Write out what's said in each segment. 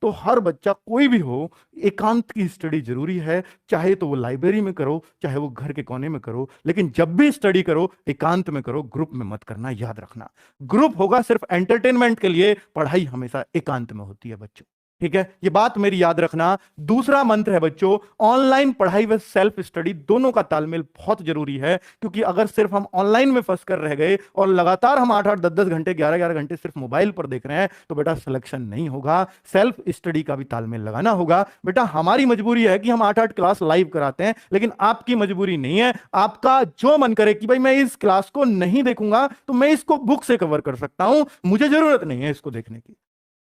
तो हर बच्चा कोई भी हो, एकांत की स्टडी जरूरी है। चाहे तो वो लाइब्रेरी में करो, चाहे वो घर के कोने में करो, लेकिन जब भी स्टडी करो एकांत में करो, ग्रुप में मत करना, याद रखना। ग्रुप होगा सिर्फ एंटरटेनमेंट के लिए, पढ़ाई हमेशा एकांत में होती है बच्चों। ठीक है, ये बात मेरी याद रखना। दूसरा मंत्र है बच्चों, ऑनलाइन पढ़ाई व सेल्फ स्टडी दोनों का तालमेल बहुत जरूरी है। क्योंकि अगर सिर्फ हम ऑनलाइन में फंस कर रह गए और लगातार हम 8-8 10-10 घंटे 11-11 घंटे सिर्फ मोबाइल पर देख रहे हैं, तो बेटा सिलेक्शन नहीं होगा। सेल्फ स्टडी का भी तालमेल लगाना होगा। बेटा हमारी मजबूरी है कि हम 8-8 क्लास लाइव कराते हैं, लेकिन आपकी मजबूरी नहीं है। आपका जो मन करे कि भाई मैं इस क्लास को नहीं देखूंगा, तो मैं इसको बुक से कवर कर सकता हूं, मुझे जरूरत नहीं है इसको देखने की।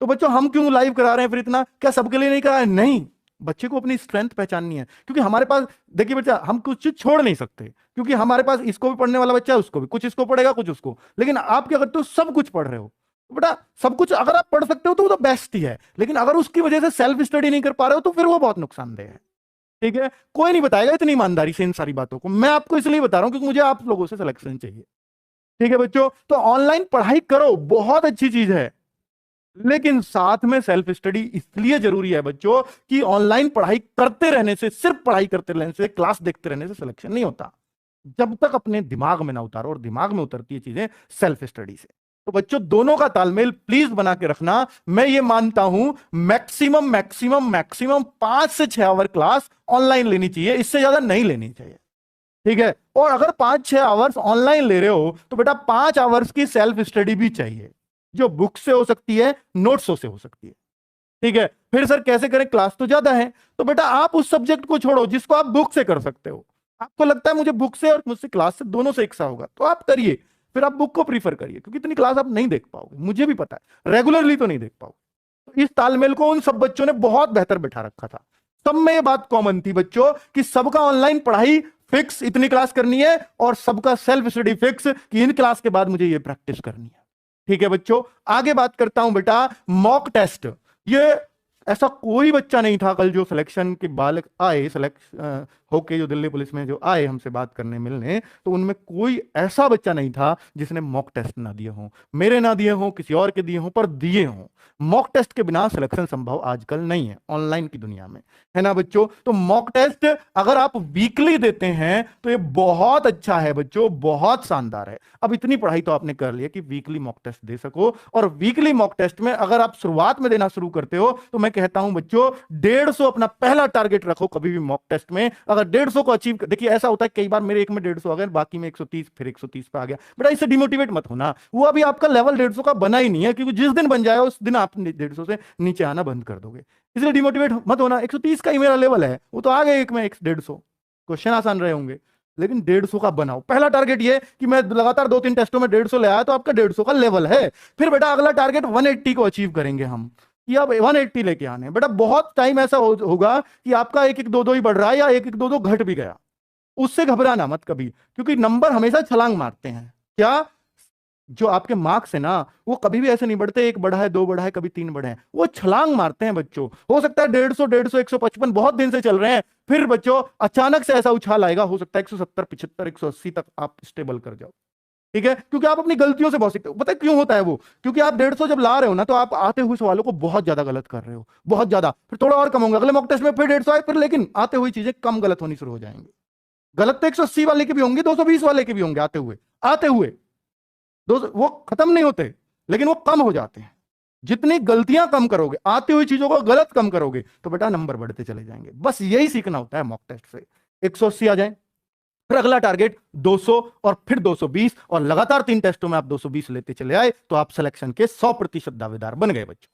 तो बच्चों हम क्यों लाइव करा रहे हैं फिर इतना? क्या सबके लिए नहीं करा है? नहीं, बच्चे को अपनी स्ट्रेंथ पहचाननी है। क्योंकि हमारे पास, देखिए बच्चा, हम कुछ चीज छोड़ नहीं सकते, क्योंकि हमारे पास इसको भी पढ़ने वाला बच्चा है, उसको भी, कुछ इसको पढ़ेगा कुछ उसको। लेकिन आप क्या करते हो, सब कुछ पढ़ रहे हो। तो बेटा सब कुछ अगर आप पढ़ सकते हो तो वो तो बेस्ट ही है, लेकिन अगर उसकी वजह से सेल्फ स्टडी नहीं कर पा रहे हो तो फिर वो बहुत नुकसानदेह है। ठीक है, कोई नहीं बताएगा इतनी ईमानदारी से इन सारी बातों को, मैं आपको इसलिए बता रहा हूं क्योंकि मुझे आप लोगों से सिलेक्शन चाहिए। ठीक है बच्चों, तो ऑनलाइन पढ़ाई करो, बहुत अच्छी चीज है, लेकिन साथ में सेल्फ स्टडी इसलिए जरूरी है बच्चों कि ऑनलाइन पढ़ाई करते रहने से, सिर्फ पढ़ाई करते रहने से, क्लास देखते रहने से सिलेक्शन नहीं होता। जब तक अपने दिमाग में ना उतारो, और दिमाग में उतरती है चीजें सेल्फ स्टडी से। तो बच्चों दोनों का तालमेल प्लीज बना के रखना। मैं ये मानता हूं मैक्सिमम मैक्सिमम मैक्सिमम 5 से 6 आवर क्लास ऑनलाइन लेनी चाहिए, इससे ज्यादा नहीं लेनी चाहिए। ठीक है, और अगर 5-6 आवर्स ऑनलाइन ले रहे हो तो बेटा 5 आवर्स की सेल्फ स्टडी भी चाहिए, जो बुक से हो सकती है, नोट्सों से हो सकती है। ठीक है, फिर सर कैसे करें, क्लास तो ज्यादा है। तो बेटा आप उस सब्जेक्ट को छोड़ो जिसको आप बुक से कर सकते हो। आपको लगता है मुझे बुक से और मुझसे क्लास से दोनों से एक सा होगा, तो आप करिए, फिर आप बुक को प्रीफर करिए, क्योंकि इतनी क्लास आप नहीं देख पाओगे, मुझे भी पता है, रेगुलरली तो नहीं देख पाओगे। तो इस तालमेल को उन सब बच्चों ने बहुत बेहतर बिठा रखा था। सब में ये बात कॉमन थी बच्चों कि सबका ऑनलाइन पढ़ाई फिक्स, इतनी क्लास करनी है, और सबका सेल्फ स्टडी फिक्स कि इन क्लास के बाद मुझे ये प्रैक्टिस करनी है। ठीक है बच्चों, आगे बात करता हूं बेटा मॉक टेस्ट। ये ऐसा कोई बच्चा नहीं था कल जो सिलेक्शन के बालक आए, सिलेक्ट होके जो दिल्ली पुलिस में जो आए हमसे बात करने मिलने, तो उनमें कोई ऐसा बच्चा नहीं था जिसने मॉक टेस्ट ना दिए हों, मेरे ना दिए हों, किसी और के दिए हों, पर दिए हों। मॉक टेस्ट के बिना सिलेक्शन संभव आजकल नहीं है ऑनलाइन की दुनिया में, है ना बच्चों? तो मॉक टेस्ट अगर आप वीकली देते हैं तो ये बहुत अच्छा है बच्चों, बहुत शानदार है। अब इतनी पढ़ाई तो आपने कर ली है कि वीकली मॉक टेस्ट दे सको, और वीकली मॉक टेस्ट में अगर आप शुरुआत में देना शुरू करते हो तो मैं कहता हूं बच्चों 150 अपना पहला टारगेट रखो कभी भी मॉक टेस्ट में। अगर 150 को अचीव, देखिए ऐसा होता है कई बार मेरे एक में 150 आ गया, बाकी में 130, फिर 130 पे आ गया, बेटा इससे डिमोटिवेट मत होना। वो अभी आपका लेवल 150 का बना ही नहीं है, क्योंकि जिस दिन बन जाए उस दिन आप 150 से नीचे आना बंद कर दोगे, इसलिए डिमोटिवेट मत होना। 130 का ही मेरा लेवल है, वो तो आ गए एक में 150, क्वेश्चन आसान रहे होंगे, लेकिन 150 का बनाओ पहला टारगेट। ये कि मैं लगातार 2-3 टेस्टों में 150 ले आया तो आपका 150 का लेवल है। फिर बेटा अगला टारगेट 180 को अचीव करेंगे हम, कि अब 180 लेके आने। बेटा बहुत टाइम ऐसा होगा कि आपका 1-1 2-2 ही बढ़ रहा है, या 1-1 2-2 घट भी गया, उससे घबराना मत कभी, क्योंकि नंबर हमेशा छलांग मारते हैं। क्या जो आपके मार्क्स है ना, वो कभी भी ऐसे नहीं बढ़ते 1 बढ़ा है 2 बढ़ा है कभी 3 बढ़े हैं, वो छलांग मारते हैं बच्चों। हो सकता है 150 155 बहुत दिन से चल रहे हैं, फिर बच्चों अचानक से ऐसा उछाल आएगा, हो सकता है 170 75 180 तक आप स्टेबल कर जाओ। ठीक है, क्योंकि आप अपनी गलतियों से बहुत सीखते हो। पता है क्यों होता है वो? क्योंकि आप 150 जब ला रहे हो ना, तो आप आते हुए सवालों को बहुत ज्यादा गलत कर रहे हो, बहुत ज्यादा, फिर थोड़ा और कम होंगे अगले मॉक टेस्ट में, फिर 150 आए, फिर लेकिन आते हुए चीजें कम गलत होनी शुरू हो जाएंगी। गलत तो 180 वाले के भी होंगे, 220 वाले के भी होंगे, आते हुए वो खत्म नहीं होते, लेकिन वो कम हो जाते हैं। जितनी गलतियां कम करोगे, आती हुई चीजों को गलत कम करोगे, तो बेटा नंबर बढ़ते चले जाएंगे। बस यही सीखना होता है मॉक टेस्ट से। 180 आ जाए, फिर अगला टारगेट 200, और फिर 220, और लगातार 3 टेस्टों में आप 220 लेते चले आए, तो आप सिलेक्शन के 100% दावेदार बन गए बच्चों।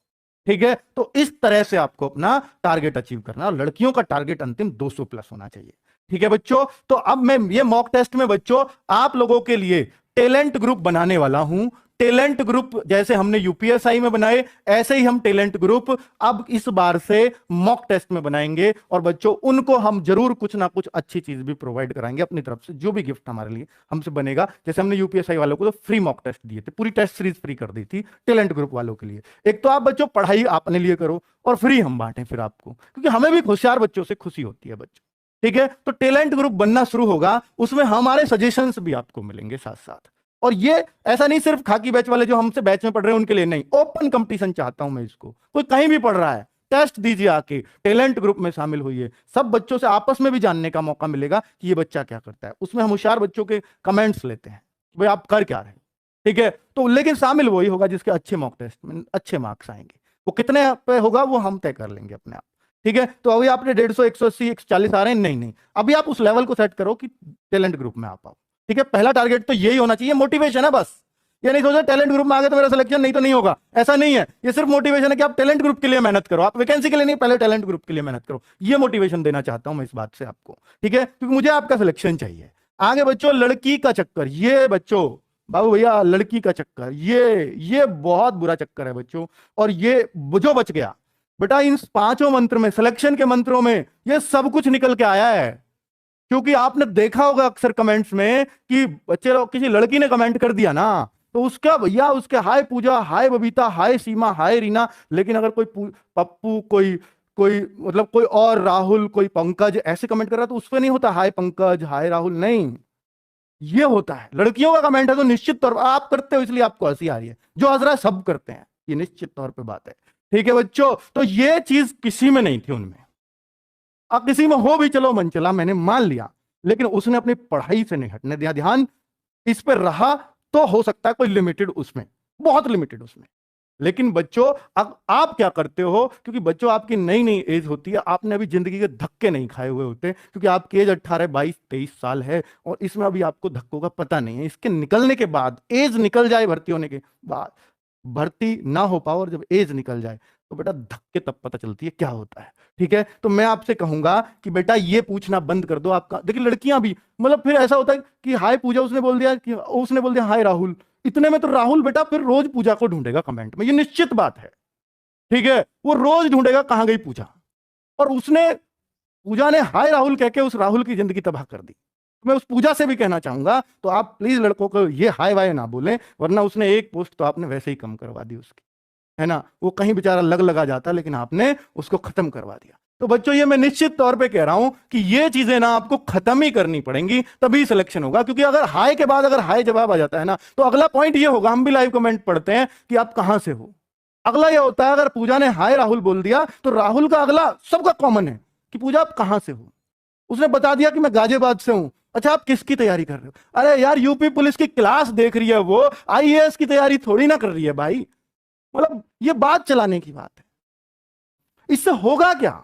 ठीक है, तो इस तरह से आपको अपना टारगेट अचीव करना, और लड़कियों का टारगेट अंतिम 200 प्लस होना चाहिए। ठीक है बच्चों, तो अब मैं ये मॉक टेस्ट में बच्चों आप लोगों के लिए टैलेंट ग्रुप बनाने वाला हूं। टैलेंट ग्रुप जैसे हमने यूपीएसआई में बनाए, ऐसे ही हम टैलेंट ग्रुप अब इस बार से मॉक टेस्ट में बनाएंगे, और बच्चों उनको हम जरूर कुछ ना कुछ अच्छी चीज भी प्रोवाइड कराएंगे अपनी तरफ से, जो भी गिफ्ट हमारे लिए हमसे बनेगा। जैसे हमने यूपीएसआई वालों को तो फ्री मॉक टेस्ट दिए थे, पूरी टेस्ट सीरीज फ्री कर दी थी टैलेंट ग्रुप वालों के लिए। एक तो आप बच्चों पढ़ाई अपने लिए करो, और फ्री हम बांटें फिर आपको, क्योंकि हमें भी होशियार बच्चों से खुशी होती है बच्चों। ठीक है, तो टैलेंट ग्रुप बनना शुरू होगा, उसमें हमारे सजेशंस भी आपको मिलेंगे साथ साथ। और ये ऐसा नहीं सिर्फ खाकी बैच वाले जो हमसे बैच में पढ़ रहे हैं उनके लिए नहीं, ओपन कंपटीशन चाहता हूं मैं इसको। कोई कहीं भी पढ़ रहा है, टेस्ट दीजिए, आके टैलेंट ग्रुप में शामिल होइए, सब बच्चों से आपस में भी जानने का मौका मिलेगा कि ये बच्चा क्या करता है। उसमें हम होशियार बच्चों के कमेंट्स लेते हैं, भाई आप कर क्या रहे हैं, ठीक है। तो लेकिन शामिल वही होगा जिसके अच्छे मॉक टेस्ट में अच्छे मार्क्स आएंगे। वो कितने पे होगा वो हम तय कर लेंगे अपने आप, ठीक है। तो अभी आपने 150, 180, 140 आ रहे हैं, नहीं नहीं, अभी आप उस लेवल को सेट करो कि टैलेंट ग्रुप में आ पाओ, ठीक है। पहला टारगेट तो यही होना चाहिए, मोटिवेशन है बस। ये नहीं सोचो टैलेंट ग्रुप में आ गए तो मेरा सिलेक्शन नहीं तो नहीं होगा, ऐसा नहीं है। ये सिर्फ मोटिवेशन है कि आप टैलेंट ग्रुप के लिए मेहनत करो, आप वैकेंसी के लिए नहीं, पहले टैलेंट ग्रुप के लिए मेहनत करो। ये मोटिवेशन देना चाहता हूं मैं इस बात से आपको, ठीक है, क्योंकि मुझे आपका सिलेक्शन चाहिए। आगे बच्चों, लड़की का चक्कर, ये बच्चों बाबू भैया लड़की का चक्कर, ये बहुत बुरा चक्कर है बच्चों। और ये जो बच गया बेटा, इन पांचों मंत्र में, सिलेक्शन के मंत्रों में ये सब कुछ निकल के आया है। क्योंकि आपने देखा होगा अक्सर कमेंट्स में कि बच्चे लोग, किसी लड़की ने कमेंट कर दिया ना, तो उसका भैया, उसके हाय पूजा, हाय बबीता, हाय सीमा, हाय रीना। लेकिन अगर कोई पप्पू, कोई कोई मतलब कोई और राहुल, कोई पंकज ऐसे कमेंट कर रहा, तो उस पर नहीं होता हाय पंकज, हाय राहुल, नहीं, ये होता है लड़कियों का कमेंट है। तो निश्चित तौर पर आप करते हो इसलिए आपको हंसी आ रही है, जो हंस रहा है सब करते हैं, ये निश्चित तौर पे बात है, ठीक है बच्चों। तो ये चीज किसी में नहीं थी उनमें, अब किसी में हो भी चलो मन चला, मैंने मान लिया, लेकिन उसने अपनी पढ़ाई से नहीं हटने दिया, ध्यान इस पर रहा। तो हो सकता है कोई लिमिटेड उसमें, बहुत लिमिटेड उसमें। लेकिन बच्चों अब आप क्या करते हो, क्योंकि बच्चों आपकी नई नई एज होती है, आपने अभी जिंदगी के धक्के नहीं खाए हुए होते, क्योंकि आपकी एज 18, 22, 23 साल है, और इसमें अभी आपको धक्कों का पता नहीं है। इसके निकलने के बाद, एज निकल जाए भर्ती होने के बाद, भर्ती ना हो पाओ, और जब एज निकल जाए तो बेटा धक्के तब पता चलती है क्या होता है, ठीक है। तो मैं आपसे कहूंगा कि बेटा ये पूछना बंद कर दो आपका। देखिए लड़कियां भी, मतलब फिर ऐसा होता है कि हाय पूजा उसने बोल दिया, कि उसने बोल दिया हाय राहुल, इतने में तो राहुल बेटा फिर रोज पूजा को ढूंढेगा कमेंट में, ये निश्चित बात है, ठीक है। वो रोज ढूंढेगा कहां गई पूजा, और उसने, पूजा ने हाय राहुल कह के उस राहुल की जिंदगी तबाह कर दी। मैं उस पूजा से भी कहना चाहूंगा, तो आप प्लीज लड़कों को ये हाय वाय ना बोलें, वरना उसने एक पोस्ट तो आपने वैसे ही कम करवा दी उसकी, है ना। वो कहीं बेचारा लगा जाता, लेकिन आपने उसको खत्म करवा दिया। तो बच्चों ये मैं निश्चित तौर पे कह रहा हूं कि ये चीजें ना आपको खत्म ही करनी पड़ेंगी, तभी सिलेक्शन होगा। क्योंकि अगर हाय के बाद अगर हाय जवाब आ जाता है ना, तो अगला पॉइंट ये होगा, हम भी लाइव कमेंट पढ़ते हैं कि आप कहां से हो। अगला ये होता है, अगर पूजा ने हाय राहुल बोल दिया, तो राहुल का अगला सबका कॉमन है कि पूजा आप कहां से हो। उसने बता दिया कि मैं गाजियाबाद से हूं, अच्छा आप किसकी तैयारी कर रहे हो, अरे यार यूपी पुलिस की क्लास देख रही है वो, आईएएस की तैयारी थोड़ी ना कर रही है भाई। मतलब ये बात चलाने की बात है, इससे होगा क्या।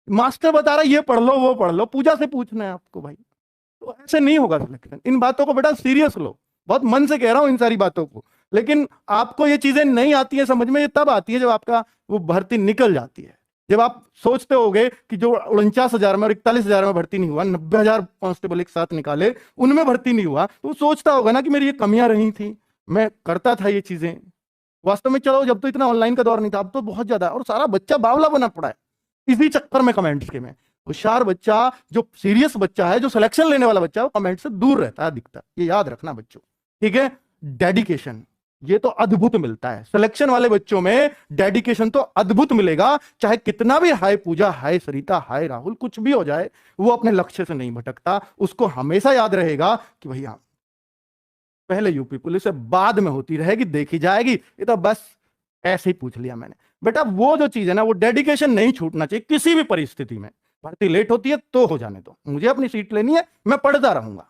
मास्टर बता रहा है ये पढ़ लो वो पढ़ लो, पूजा से पूछना है आपको भाई, तो ऐसे नहीं होगा सिलेक्शन। इन बातों को बेटा सीरियस लो, बहुत मन से कह रहा हूं इन सारी बातों को। लेकिन आपको ये चीजें नहीं आती है समझ में, ये तब आती है जब आपका वो भर्ती निकल जाती है। जब आप सोचते होगे कि जो 49,000 में और 41,000 में भर्ती नहीं हुआ, 90,000 कांस्टेबल एक साथ निकाले, उनमें भर्ती नहीं हुआ, तो सोचता होगा ना कि मेरी ये कमियां रही थी, मैं करता था ये चीजें। वास्तव में चलो जब तो इतना ऑनलाइन का दौर नहीं था, अब तो बहुत ज्यादा, और सारा बच्चा बावला बना पड़ा है इसी चक्कर में कमेंट्स के में। होशियार बच्चा, जो सीरियस बच्चा है, जो सिलेक्शन लेने वाला बच्चा है, वो कमेंट से दूर रहता है दिखता, ये याद रखना बच्चों, ठीक है। डेडिकेशन ये तो अद्भुत मिलता है सिलेक्शन वाले बच्चों में, डेडिकेशन तो अद्भुत मिलेगा। चाहे कितना भी हाय पूजा, हाय सरिता, हाय राहुल कुछ भी हो जाए, वो अपने लक्ष्य से नहीं भटकता। उसको हमेशा याद रहेगा कि भैया पहले यूपी पुलिस से बाद में होती रहेगी, देखी जाएगी, ये तो बस ऐसे ही पूछ लिया मैंने। बेटा वो जो चीज है ना, वो डेडिकेशन नहीं छूटना चाहिए किसी भी परिस्थिति में। भर्ती लेट होती है तो हो जाने दो, मुझे अपनी सीट लेनी है, मैं पढ़ता रहूंगा।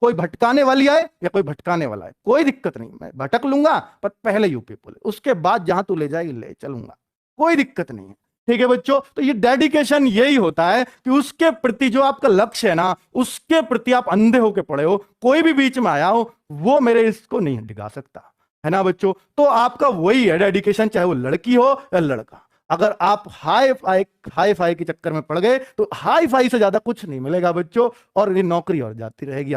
कोई भटकाने वाली आए या कोई भटकाने वाला है, कोई दिक्कत नहीं, मैं भटक लूंगा, पर पहले यूपी पुलिस, उसके बाद जहां तू ले जाएगी ले चलूंगा, कोई दिक्कत नहीं है, ठीक है बच्चों। तो ये डेडिकेशन यही होता है कि उसके प्रति जो आपका लक्ष्य है ना, उसके प्रति आप अंधे होके पड़े हो, कोई भी बीच में आया हो वो मेरे इसको नहीं डिगा सकता, है ना बच्चों। तो आपका वही है डेडिकेशन, चाहे वो लड़की हो या लड़का। अगर आप हाई फाई के चक्कर में पड़ गए तो हाई फाई से ज्यादा कुछ नहीं मिलेगा बच्चों, और ये नौकरी और जाती रहेगी।